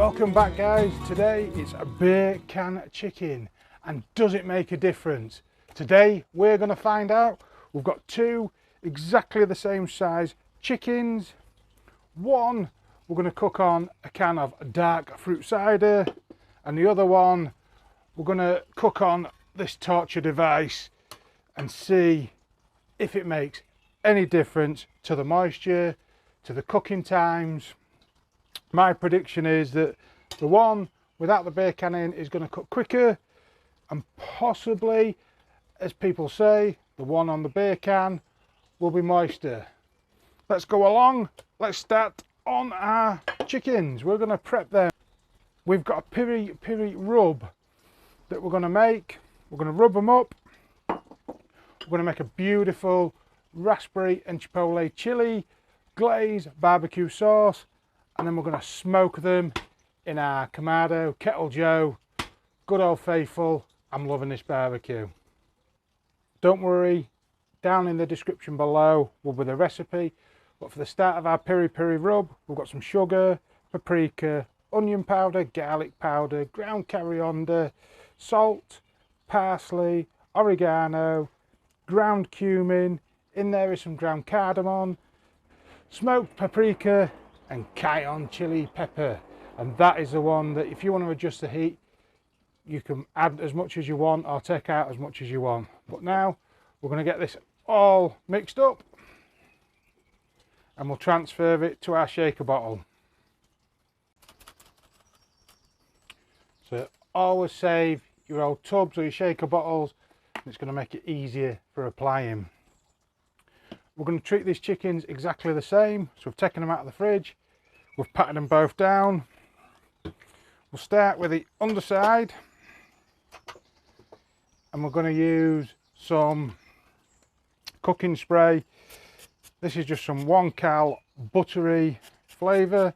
Welcome back guys. Today it's a beer can chicken, and does it make a difference? Today we're going to find out. We've got two exactly the same size chickens. One we're going to cook on a can of dark fruit cider, and the other one we're going to cook on this torture device and see if it makes any difference to the moisture, to the cooking times. My prediction is that the one without the beer can in is going to cook quicker, and possibly, as people say, the one on the beer can will be moister. Let's go along. Let's start on our chickens. We're going to prep them. We've got a Piri Piri Rub that we're going to make. We're going to rub them up. We're going to make a beautiful raspberry and chipotle chili glaze barbecue sauce, and then we're going to smoke them in our Kamado kettle. Good old faithful. I'm loving this barbecue. Don't worry, down in the description below will be the recipe, but for the start of our Piri Piri Rub, we've got some sugar, paprika, onion powder, garlic powder, ground coriander, salt, parsley, oregano, ground cumin. In there is some ground cardamom, smoked paprika, and cayenne chili pepper. And that is the one that, if you want to adjust the heat, you can add as much as you want or take out as much as you want. But now we're going to get this all mixed up and we'll transfer it to our shaker bottle. So always save your old tubs or your shaker bottles, and it's going to make it easier for applying. We're going to treat these chickens exactly the same. So we've taken them out of the fridge, we've patted them both down. We'll start with the underside, and we're going to use some cooking spray. This is just some 1 cal buttery flavour,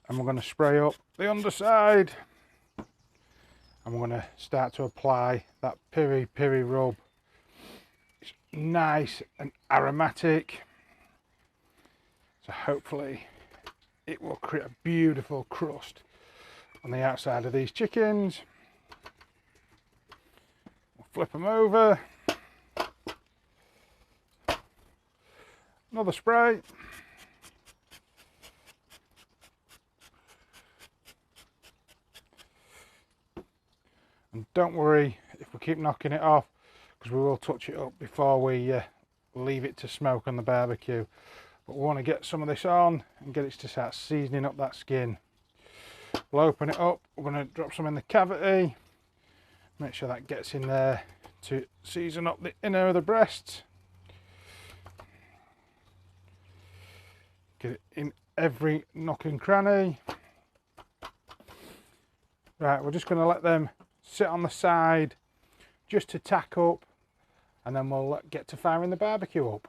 and we're going to spray up the underside, and we're going to start to apply that Piri Piri Rub. It's nice and aromatic, so hopefully it will create a beautiful crust on the outside of these chickens. We'll flip them over. Another spray. And don't worry if we keep knocking it off, because we will touch it up before we leave it to smoke on the barbecue. But we want to get some of this on and get it to start seasoning up that skin. We'll open it up. We're going to drop some in the cavity. Make sure that gets in there to season up the inner of the breast. Get it in every nook and cranny. Right, we're just going to let them sit on the side just to tack up, and then we'll get to firing the barbecue up.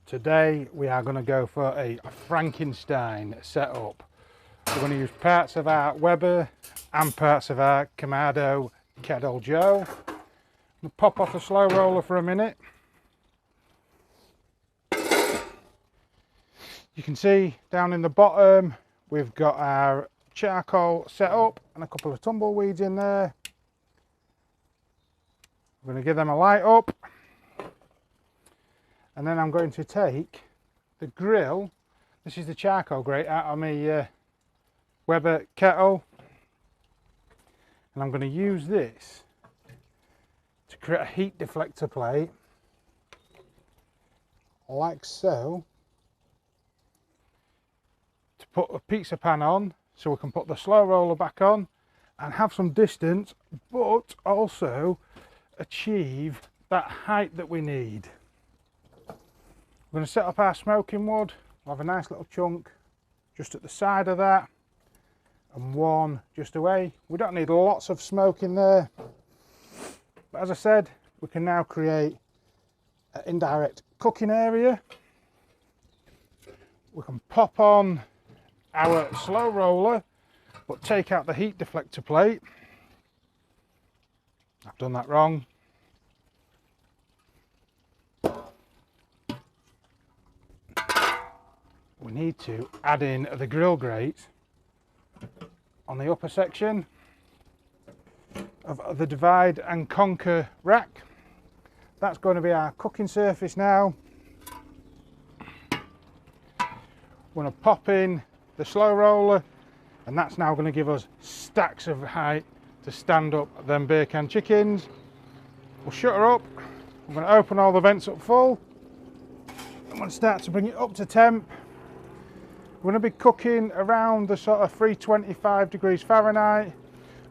Today we are going to go for a Frankenstein setup. We're going to use parts of our Weber and parts of our Kamado kettle. We'll pop off the slow roller for a minute. You can see down in the bottom we've got our charcoal set up and a couple of tumbleweeds in there. We're going to give them a light up. And then I'm going to take the grill. This is the charcoal grate out of my Weber kettle. And I'm going to use this to create a heat deflector plate, like so, to put a pizza pan on, so we can put the slow roller back on and have some distance, but also achieve that height that we need. We're going to set up our smoking wood. We'll have a nice little chunk just at the side of that, and one just away. We don't need lots of smoke in there, but as I said, we can now create an indirect cooking area. We can pop on our slow roller, but take out the heat deflector plate. I've done that wrong. we need to add in the grill grate on the upper section of the divide and conquer rack. That's going to be our cooking surface now. We're going to pop in the slow roller, and that's now going to give us stacks of height to stand up them beer can chickens. We'll shut her up. I'm going to open all the vents up full. I'm going to start to bring it up to temp. We're going to be cooking around the sort of 325 degrees Fahrenheit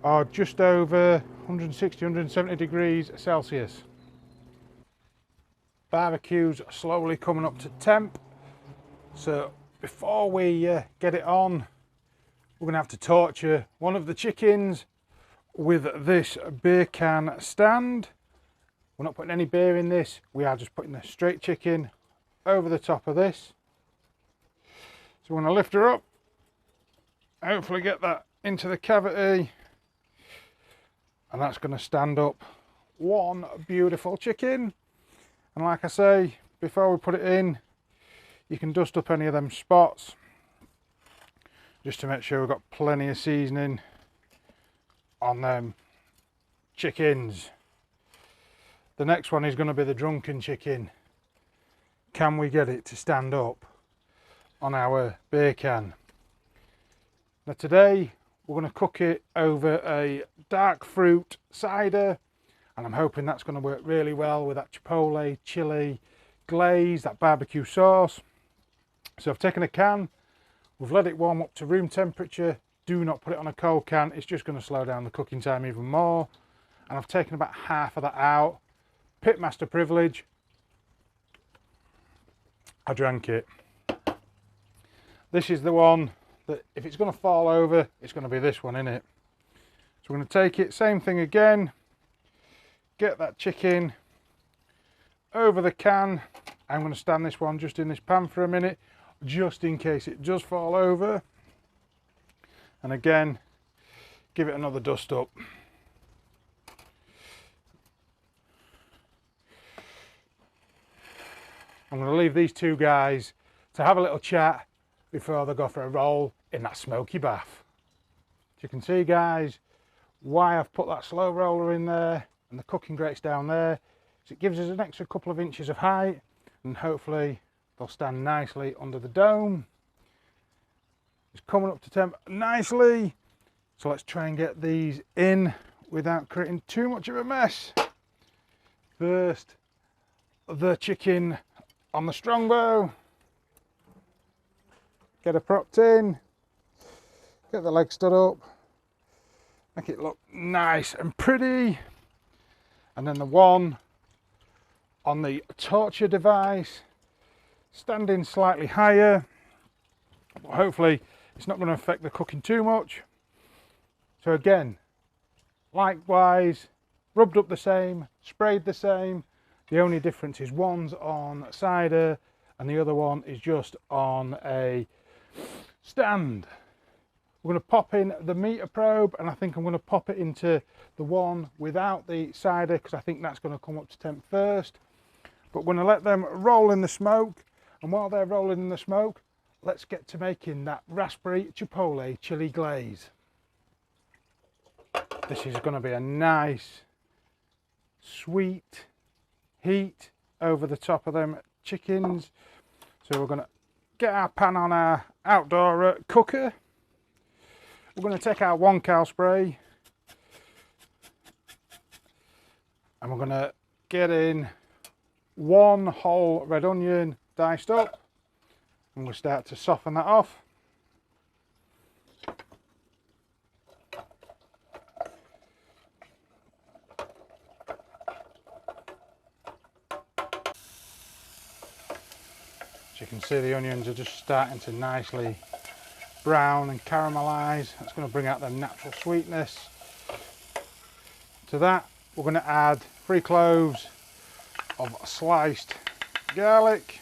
or just over 160, 170 degrees Celsius. Barbecue's slowly coming up to temp, so before we get it on, we're going to have to torture one of the chickens with this beer can stand. We're not putting any beer in this, we are just putting the straight chicken over the top of this. So we're going to lift her up, hopefully get that into the cavity, and that's going to stand up one beautiful chicken. And like I say, before we put it in, you can dust up any of them spots just to make sure we've got plenty of seasoning on them chickens. The next one is going to be the drunken chicken. Can we get it to stand up on our beer can? Now today we're going to cook it over a dark fruit cider, and I'm hoping that's going to work really well with that chipotle chili glaze, that barbecue sauce. So I've taken a can, we've let it warm up to room temperature. Do not put it on a cold can, it's just going to slow down the cooking time even more. And I've taken about half of that out. Pitmaster privilege, I drank it. This is the one that if it's going to fall over, it's going to be this one, innit? So we're going to take it, same thing again, get that chicken over the can. I'm going to stand this one just in this pan for a minute, just in case it does fall over. And again, give it another dust up. I'm going to leave these two guys to have a little chat before they go for a roll in that smoky bath. As you can see, guys, why I've put that slow roller in there and the cooking grates down there is it gives us an extra couple of inches of height, and hopefully they'll stand nicely under the dome. It's coming up to temp nicely, so let's try and get these in without creating too much of a mess. First, the chicken on the strongbow, get her propped in, get the leg stood up, make it look nice and pretty, and then the one on the torture device standing slightly higher, but hopefully it's not going to affect the cooking too much. So again, likewise, rubbed up the same, sprayed the same. The only difference is one's on cider and the other one is just on a stand. We're going to pop in the meter probe, and I think I'm going to pop it into the one without the cider because I think that's going to come up to temp first. But we're going to let them roll in the smoke, and while they're rolling in the smoke, let's get to making that raspberry chipotle chili glaze. This is going to be a nice sweet heat over the top of them chickens. So we're going to get our pan on our outdoor cooker. We're going to take our 1 cal spray and we're going to get in 1 whole red onion diced up, and we'll start to soften that off. As you can see, the onions are just starting to nicely brown and caramelise. That's going to bring out the natural sweetness. To that, we're going to add 3 cloves of sliced garlic,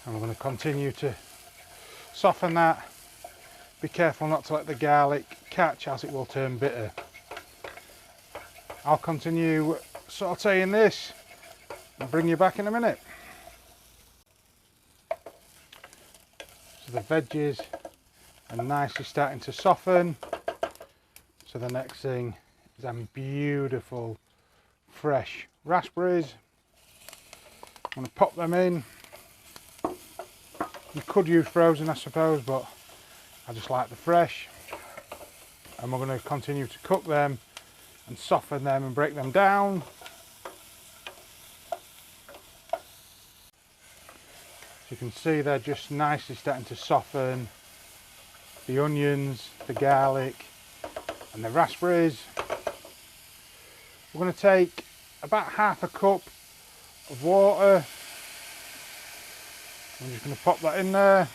and we're going to continue to soften that. Be careful not to let the garlic catch, as it will turn bitter. I'll continue sauteing this and bring you back in a minute. So the veggies are nicely starting to soften. So the next thing is some beautiful fresh raspberries. I'm going to pop them in. You could use frozen, I suppose, but I just like the fresh. And we're going to continue to cook them and soften them and break them down. So you can see they're just nicely starting to soften. The onions, the garlic and the raspberries. We're going to take about half a cup of water. I'm just going to pop that in there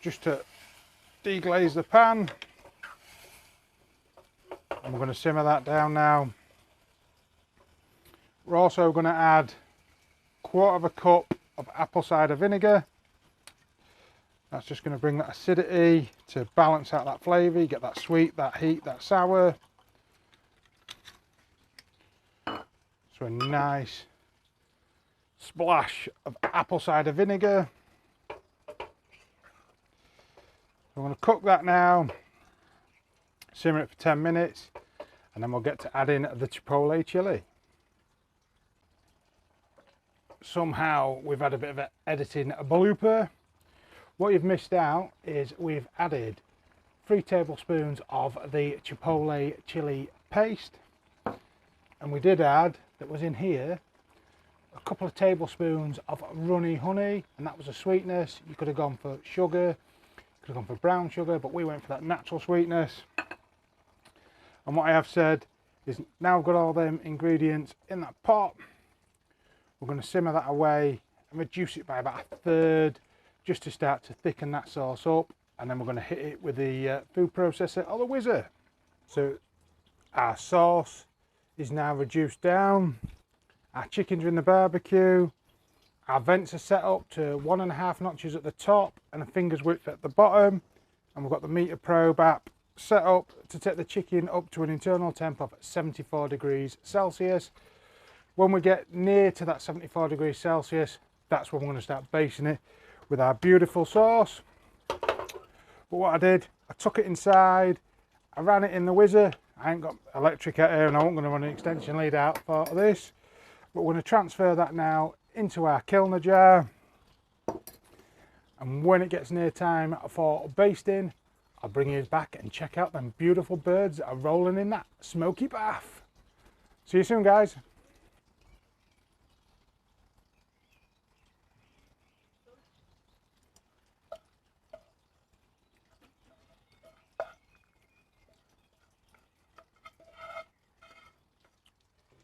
just to deglaze the pan. And we're going to simmer that down now. We're also going to add 1/4 cup of apple cider vinegar. That's just going to bring that acidity to balance out that flavour. You get that sweet, that heat, that sour. So a nice splash of apple cider vinegar. I'm going to cook that now, simmer it for 10 minutes, and then we'll get to add in the chipotle chili. Somehow we've had a bit of an editing blooper. What you've missed out is we've added 3 tablespoons of the chipotle chili paste, and we did add, that was in here, a couple of tablespoons of runny honey, and that was a sweetness. You could have gone for sugar, could have gone for brown sugar, but we went for that natural sweetness. And what I have said is, now I've got all them ingredients in that pot, we're going to simmer that away and reduce it by about 1/3, just to start to thicken that sauce up, and then we're going to hit it with the food processor or the whizzer. So our sauce is now reduced down, our chickens are in the barbecue, our vents are set up to 1.5 notches at the top and a finger's width at the bottom, and we've got the meter probe app set up to take the chicken up to an internal temp of 74 degrees Celsius. When we get near to that 74 degrees Celsius, that's when we're going to start basting it with our beautiful sauce. But what I did, I took it inside, I ran it in the whizzer. I ain't got electric out here and I wasn't going to run an extension lead out for this, but we're going to transfer that now into our kilner jar, and when it gets near time for basting, I'll bring you back and check out them beautiful birds that are rolling in that smoky bath. See you soon, guys.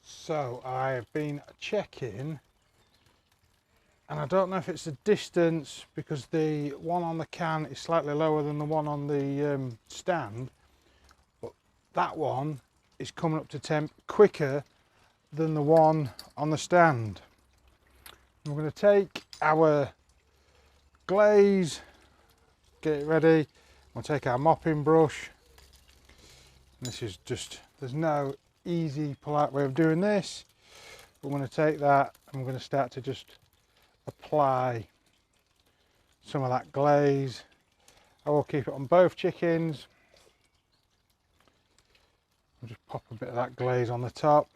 So I have been checking, and I don't know if it's the distance, because the one on the can is slightly lower than the one on the stand, but that one is coming up to temp quicker than the one on the stand. We're going to take our glaze, get it ready. We'll take our mopping brush. This is just, there's no easy polite way of doing this. We're going to take that and we're going to start to just apply some of that glaze. I will keep it on both chickens. I'll just pop a bit of that glaze on the top,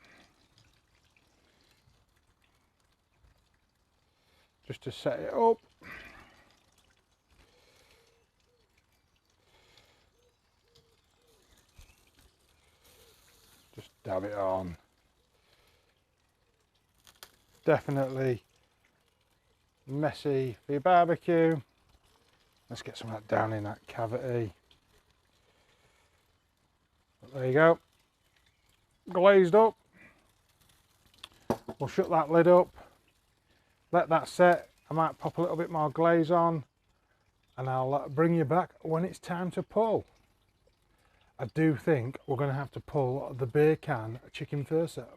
just to set it up. Just dab it on. Definitely messy for your barbecue. Let's get some of that down in that cavity. But there you go, glazed up. We'll shut that lid up, let that set. I might pop a little bit more glaze on, and I'll bring you back when it's time to pull. I do think we're going to have to pull the beer can chicken first though.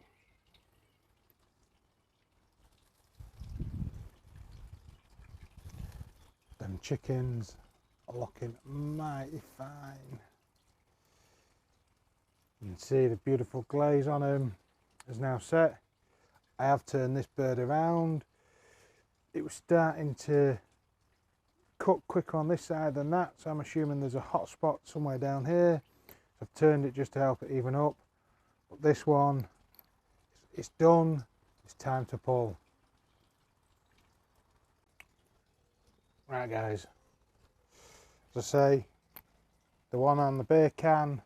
Them chickens are looking mighty fine. You can see the beautiful glaze on them is now set. I have turned this bird around. It was starting to cook quicker on this side than that, so I'm assuming there's a hot spot somewhere down here. So I've turned it just to help it even up. But this one, it's done. It's time to pull. Right guys, as I say, the one on the beer can,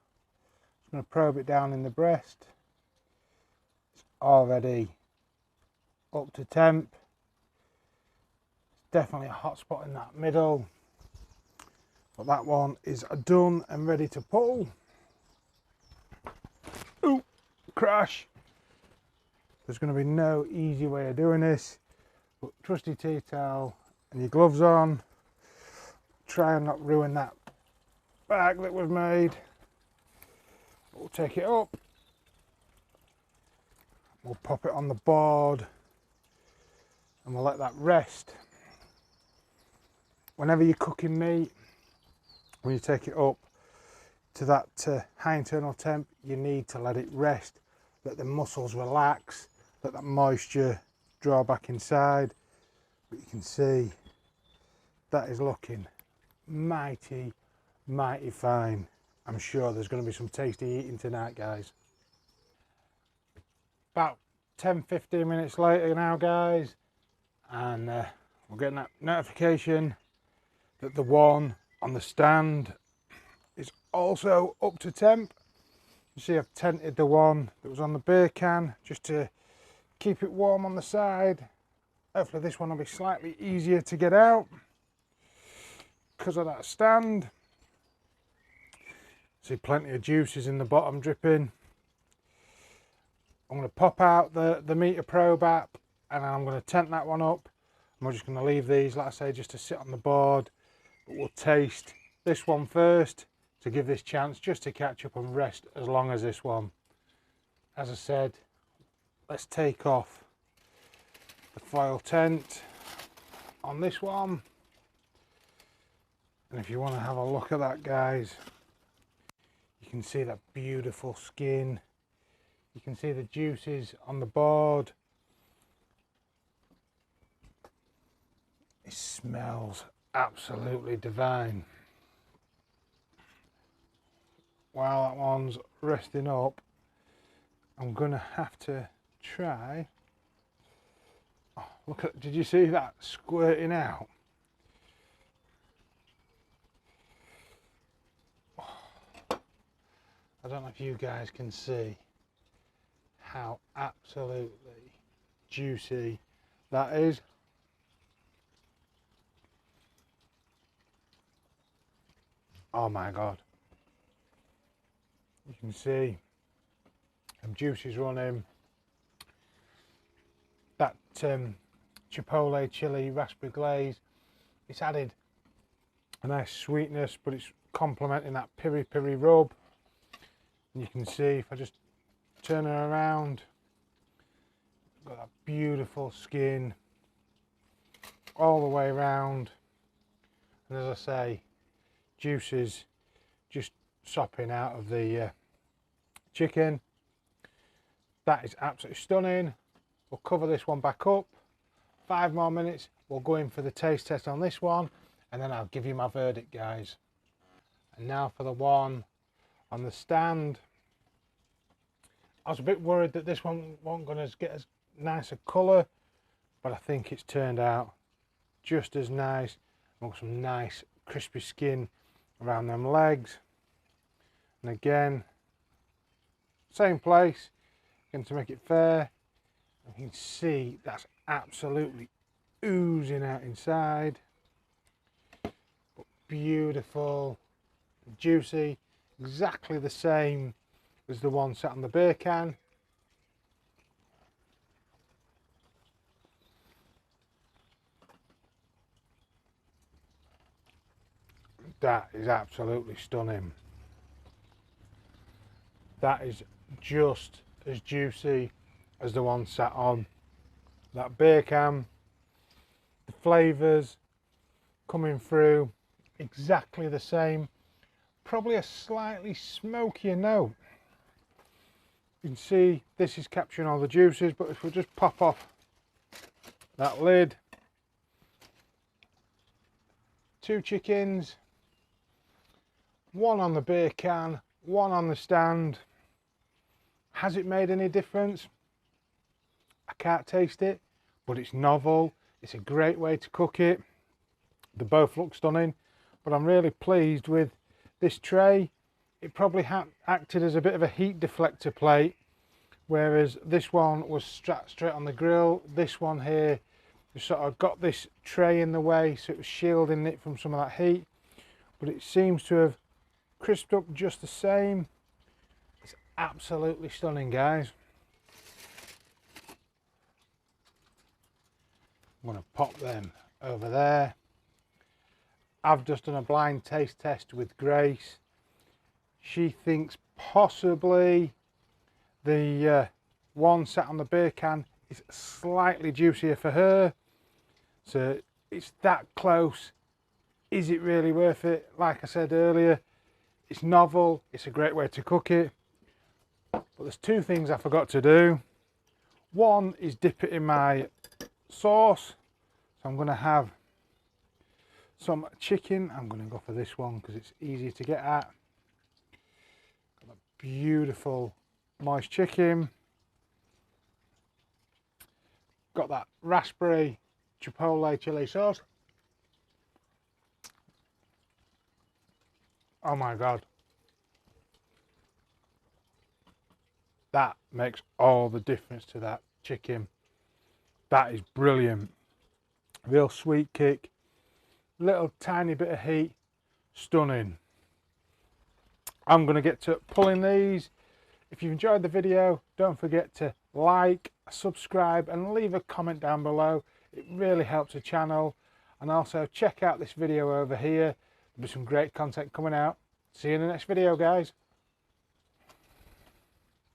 I'm going to probe it down in the breast. It's already up to temp. It's definitely a hot spot in that middle, but that one is done and ready to pull. Ooh, crash. There's going to be no easy way of doing this, but trusty tea towel and your gloves on. Try and not ruin that bag that we've made. We'll take it up, we'll pop it on the board, and we'll let that rest. Whenever you're cooking meat, when you take it up to that high internal temp, you need to let it rest, let the muscles relax, let that moisture draw back inside. But you can see that is looking mighty fine. I'm sure there's going to be some tasty eating tonight, guys. About 10-15 minutes later now, guys, and we're getting that notification that the one on the stand is also up to temp. You see I've tented the one that was on the beer can just to keep it warm on the side. Hopefully this one will be slightly easier to get out because of that stand. See plenty of juices in the bottom dripping. I'm going to pop out the meter probe app and I'm going to tent that one up. And we're just going to leave these, like I say, just to sit on the board. But we'll taste this one first to give this chance just to catch up and rest as long as this one. As I said, let's take off the foil tent on this one. And if you want to have a look at that, guys, you can see that beautiful skin. You can see the juices on the board. It smells absolutely divine. While that one's resting up, I'm gonna have to try. Oh, look at, did you see that squirting out? I don't know if you guys can see how absolutely juicy that is. Oh my God. You can see some juices running. That chipotle chili raspberry glaze, it's added a nice sweetness, but it's complementing that piri piri rub. And you can see if I just turn her around, got that beautiful skin all the way around, and as I say, juices just sopping out of the chicken. That is absolutely stunning. We'll cover this one back up, 5 more minutes, we'll go in for the taste test on this one, and then I'll give you my verdict, guys. And now for the one on the stand. I was a bit worried that this one wasn't going to get as nice a colour, but I think it's turned out just as nice. Got some nice crispy skin around them legs, and again, same place, again to make it fair. You can see that's absolutely oozing out inside, but beautiful, juicy, exactly the same as the one sat on the beer can. That is absolutely stunning. That is just as juicy as the one sat on that beer can. The flavours coming through exactly the same, probably a slightly smokier note. You can see this is capturing all the juices, but if we just pop off that lid, 2 chickens, one on the beer can, one on the stand. Has it made any difference? I can't taste it, but it's novel. It's a great way to cook it. They both look stunning, but I'm really pleased with this tray. It probably acted as a bit of a heat deflector plate, whereas this one was strapped straight on the grill. This one here just sort of got this tray in the way, so it was shielding it from some of that heat, but it seems to have crisped up just the same. It's absolutely stunning, guys. I'm going to pop them over there. I've just done a blind taste test with Grace. She thinks possibly the one sat on the beer can is slightly juicier for her. So it's that close. Is it really worth it? Like I said earlier, it's novel. It's a great way to cook it. But there's 2 things I forgot to do. One is dip it in my sauce. So I'm going to have some chicken. I'm going to go for this one because it's easy to get at. Got a beautiful moist chicken. Got that raspberry chipotle chili sauce. Oh my god, that makes all the difference to that chicken. That is brilliant. Real sweet kick, little tiny bit of heat, stunning. I'm going to get to pulling these. If you enjoyed the video, don't forget to like, subscribe and leave a comment down below. It really helps the channel. And also check out this video over here. There'll be some great content coming out. See you in the next video, guys.